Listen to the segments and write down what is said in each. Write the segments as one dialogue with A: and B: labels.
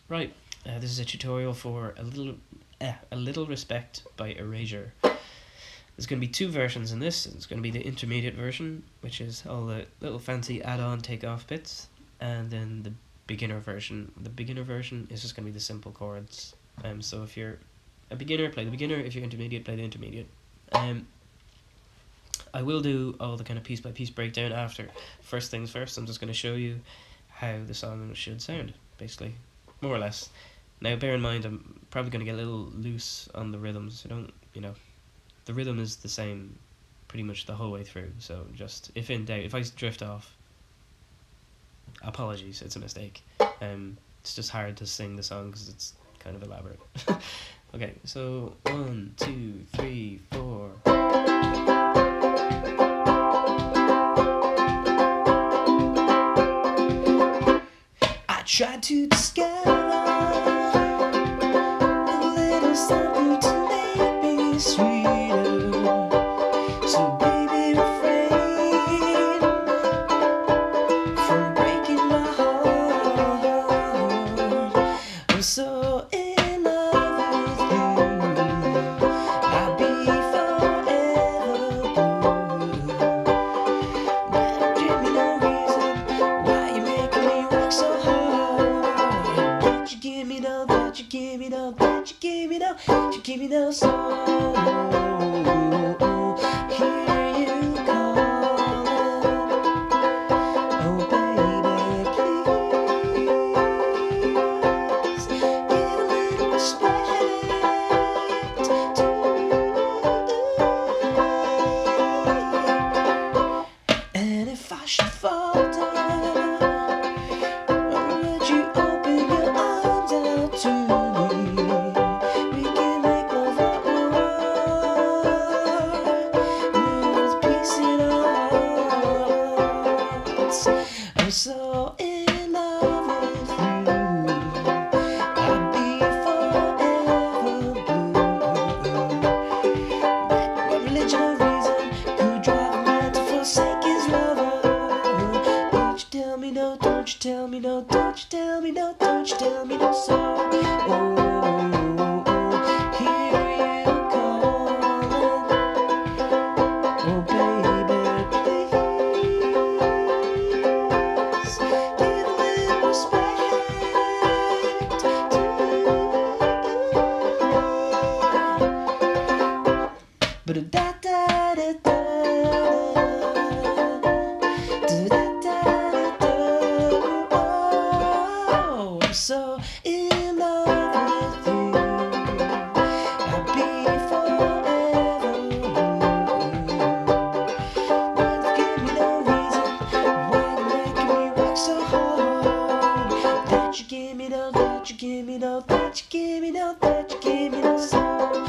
A: Right, this is a tutorial for a little respect by Erasure. There's going to be two versions in this. It's going to be the intermediate version, which is all the little fancy add-on take-off bits, and then the beginner version. The beginner version is just going to be the simple chords. So if you're a beginner, play the beginner. If you're intermediate, play the intermediate. I will do all the kind of piece by piece breakdown after. First things first, I'm just going to show you how the song should sound, basically, more or less. Now, bear in mind, I'm probably going to get a little loose on the rhythms. So don't, the rhythm is the same pretty much the whole way through. So just, if in doubt, if I drift off, apologies, it's a mistake. It's just hard to sing the song because it's kind of elaborate. Okay, so 1, 2, 3, 4. I tried to discover a little something to make me sweeter. So baby, refrain from breaking my heart. I'm so in love with you. I'll be forever blue. Now give me no reason why you making me work so hard. Don't you give me no, don't you give me no, don't you give me no, don't you give me no soul. Hear you calling, oh baby, please give a little respect to and if I should fall down, would you open your arms out to me? We can make love at war with peace in our hearts. I'm so in love with you. I'll be forever blue. What religion or reason could drive a man to forsake his lover? Don't you tell me no, don't you tell me no, don't you tell me no, don't you tell me no, so hear you calling, oh baby, please give a little respect to but da da da da oh, I'm so in love with you. I'll be forever blue. Give me no reason why you're making me work so hard. That you give me no, that you give me no, that you give me no, that you give me no soul.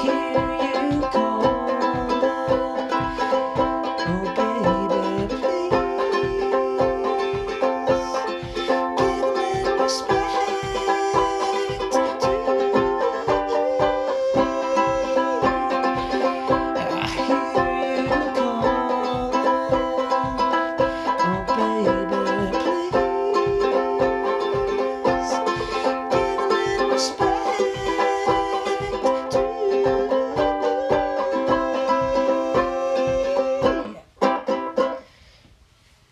A: Hear you calling, oh baby, please give a little respect to I hear you calling, oh baby, please give a little respect to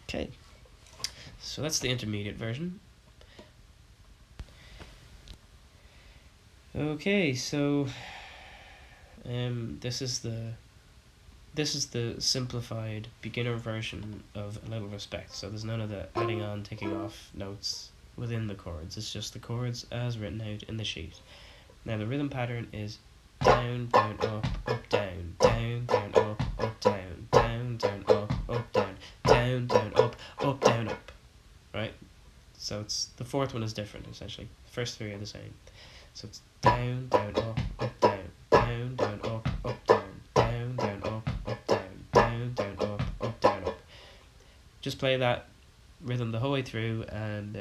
A: Okay, so that's the intermediate version. Okay, so this is the simplified beginner version of A Little Respect. So there's none of the adding on, taking off notes within the chords. It's just the chords as written out in the sheet. Now the rhythm pattern is down, down, up, down, down, down, up, down, down, down, up, down, down, down, up, down, up. Right? So it's the fourth one is different essentially. The first three are the same. So it's down, down, up, down, down, down, up, down, down, down, up, down, down, down, up, down, up. Just play that rhythm the whole way through and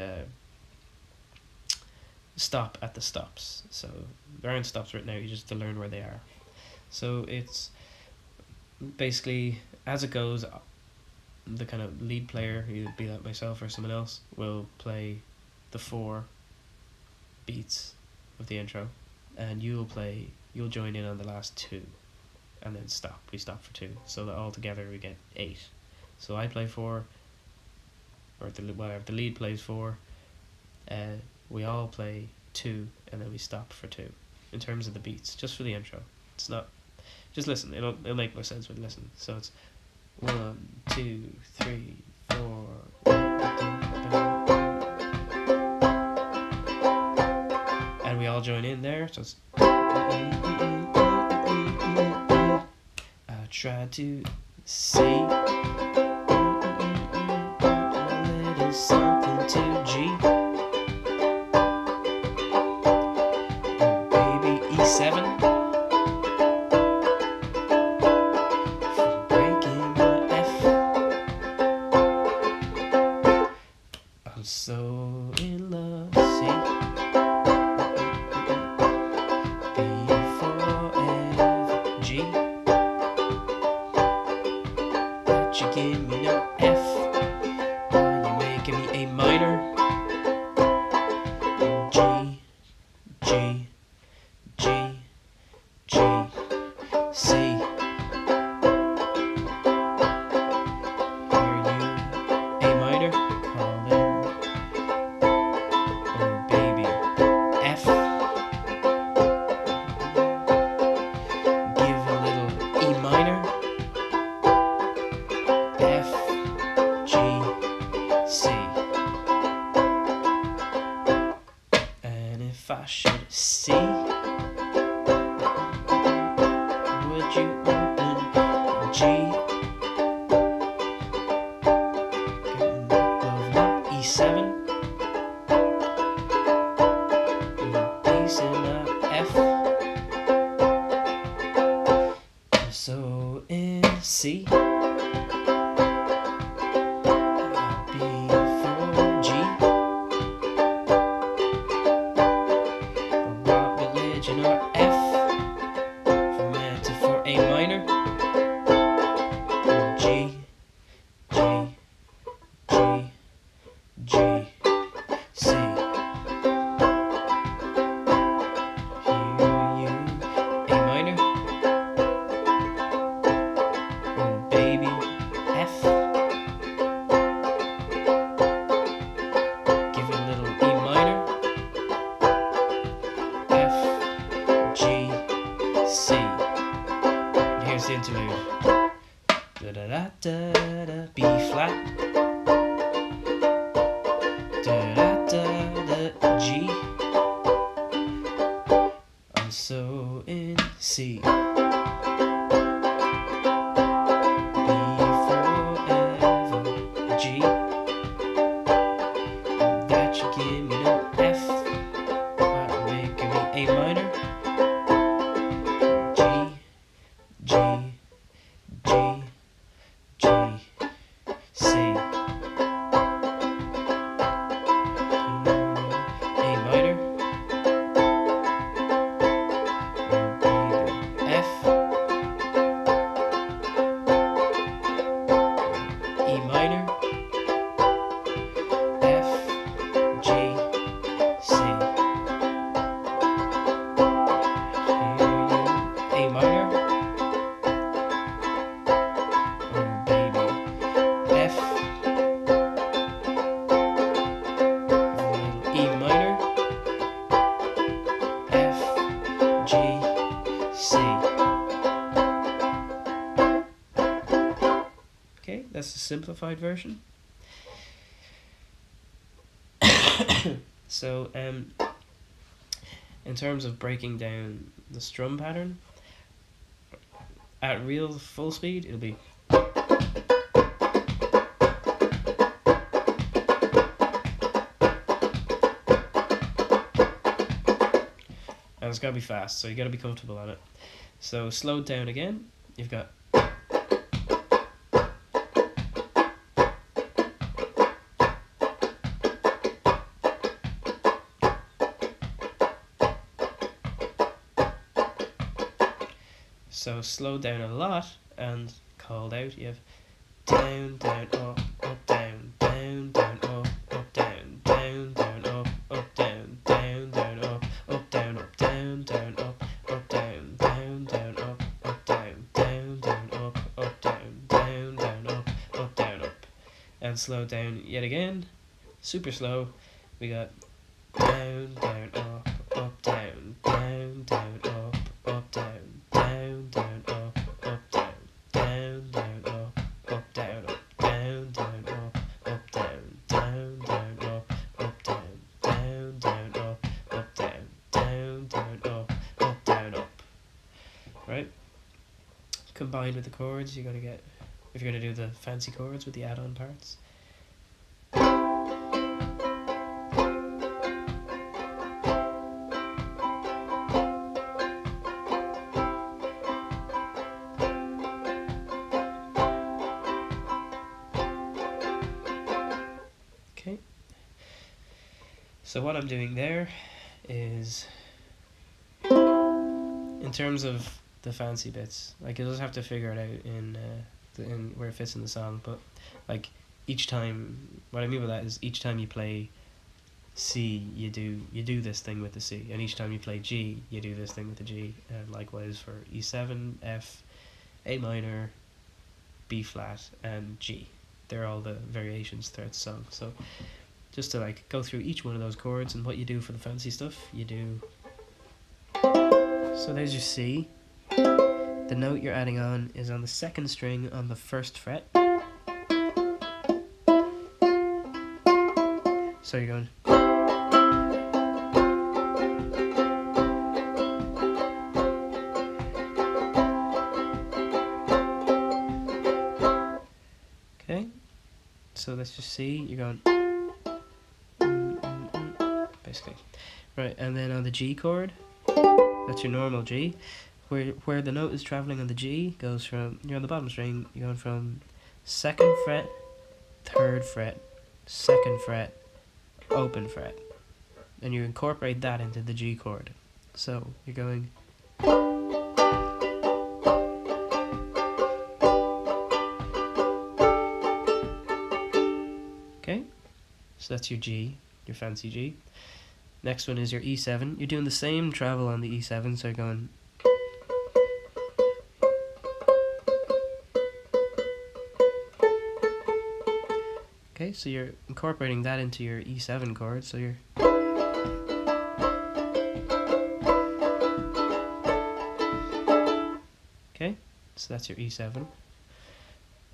A: stop at the stops. So there aren't stops right now, you just have to learn where they are. So it's basically, as it goes, the kind of lead player, either be that myself or someone else, will play the 4 beats of the intro, and you'll join in on the last 2, and then stop. We stop for 2, so that all together we get 8. So I play 4, or the lead plays 4. We all play 2, and then we stop for 2. In terms of the beats, just for the intro. It's not. Just listen. It'll make more sense when you listen. So it's 1, 2, 3, 4. And we all join in there. So it's. I try to say a little something to G. Oh, baby, E7. For breaking my F. I'm so in love. See? B for F, G. But you give me no F. You making me A minor. G, G, G, G, C. Hear you, A minor, calling. Oh baby, F. Give a little E minor. F, G, C. And if I should C, would you open G? E7. Bass in F. So in C. B for G. Rock religion or F. From A to for A minor. G, G, G, G, C. Hear you, A minor. Oh baby, F. Give a little E minor. F, G, C. And here's the interlude. Da da da da da. B flat. Da da da da. G. I'm so in C. B forever. G. That you give me no F. Why making me A minor? G, G, G, G, C. A minor. Oh baby, F. E minor. F, G, C. A minor. Oh baby, F. E minor. F, G, C. Okay, that's the simplified version. So, in terms of breaking down the strum pattern, at real full speed, it'll be. And it's gotta be fast, so you gotta be comfortable on it. So, slowed down again, you've got. So slowed down a lot and called out, you have down, down, up, down, down, down, up, down, down, down, up, slow down yet again, super slow. We got down, down, up, down, down, down, up, down, down, down, up, down, down, down, up, down, down, down, up, down, down, down, up, down, down, down, up, down, down, down, up, down, up. Right? Combined with the chords, you're gonna get, if you're gonna do the fancy chords with the add-on parts. Okay. So what I'm doing there is, in terms of the fancy bits, like you'll just have to figure it out in where it fits in the song, but like each time, what I mean by that is each time you play C, you do this thing with the C, and each time you play G, you do this thing with the G, and likewise for E7, F, A minor, B flat, and G. They're all the variations throughout the song. So just to like go through each one of those chords and what you do for the fancy stuff, you do. So there's your C. The note you're adding on is on the second string on the first fret. So you're going. Okay, so that's just C. You're going. Basically, right, and then on the G chord, that's your normal G. Where the note is traveling on the G goes from, you're on the bottom string, you're going from 2nd fret, 3rd fret, 2nd fret, open fret, and you incorporate that into the G chord. So you're going. Okay, so that's your G, your fancy G. Next one is your E7. You're doing the same travel on the E7, so you're going. Okay, so you're incorporating that into your E7 chord, so you're. Okay, so that's your E7.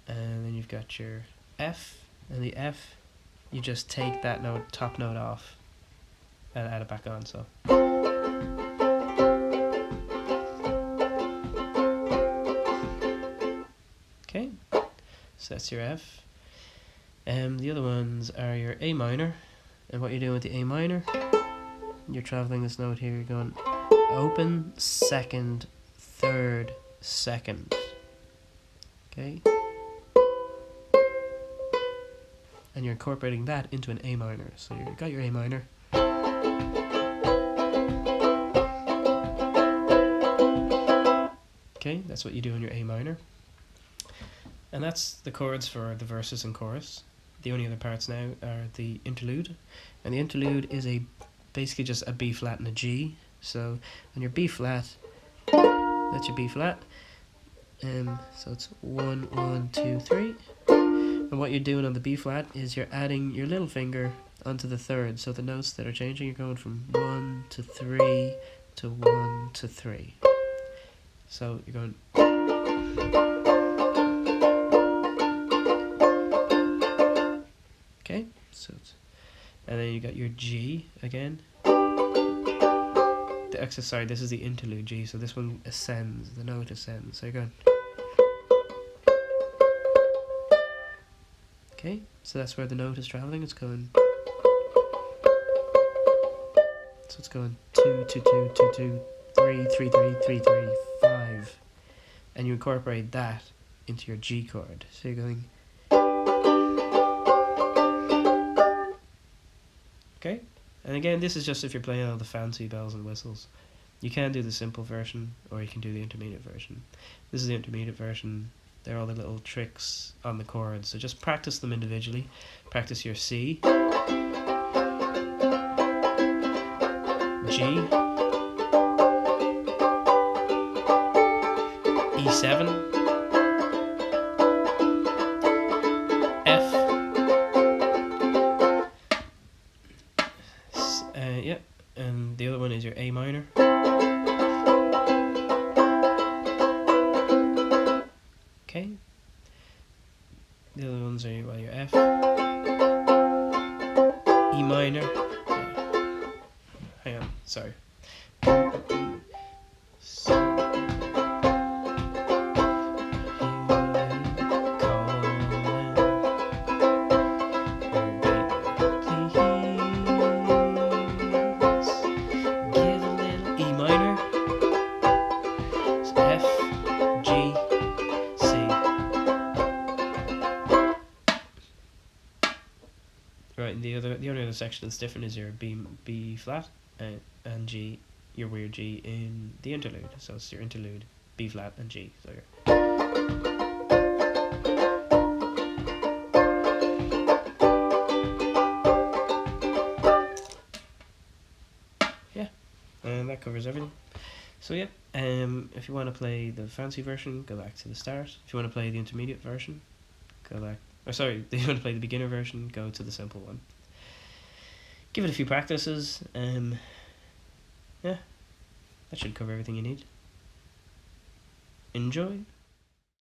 A: And then you've got your F, and the F, you just take that note, top note off, and add it back on, so. Okay, so that's your F. The other ones are your A minor, and what you're doing with the A minor, you're traveling this note here, you're going open, 2nd, 3rd, 2nd. Okay? And you're incorporating that into an A minor. So you've got your A minor. Okay, that's what you do in your A minor. And that's the chords for the verses and chorus. The only other parts now are the interlude. And the interlude is basically just a B flat and a G. So on your B flat, that's your B flat. So it's 1, 1, 2, 3. And what you're doing on the B flat is you're adding your little finger onto the 3rd. So the notes that are changing, you're going from 1 to 3 to 1 to 3. So you're going. Okay, so and then you got your G again. Sorry, this is the interlude G, so this one ascends, the note ascends, so you're going. Okay, so that's where the note is traveling, it's going. So it's going 2, 2, 2, 2, 2, 3, 3, 3, 3, 3, 5. And you incorporate that into your G chord. So you're going. Okay, and again, this is just if you're playing all the fancy bells and whistles. You can do the simple version, or you can do the intermediate version. This is the intermediate version. They're all the little tricks on the chords, so just practice them individually. Practice your C, G, E7, F, Yeah, and the other one is your A minor. Okay. The other ones are your F, E minor. Hang on, sorry. Right, and the only other section that's different is your B flat and G, your weird G in the interlude. So it's your interlude B flat and G. So yeah, and that covers everything. So yeah, if you want to play the fancy version, go back to the start. If you want to play the intermediate version, go back. Or sorry, if you want to play the beginner version, go to the simple one. Give it a few practices. Yeah, that should cover everything you need. Enjoy.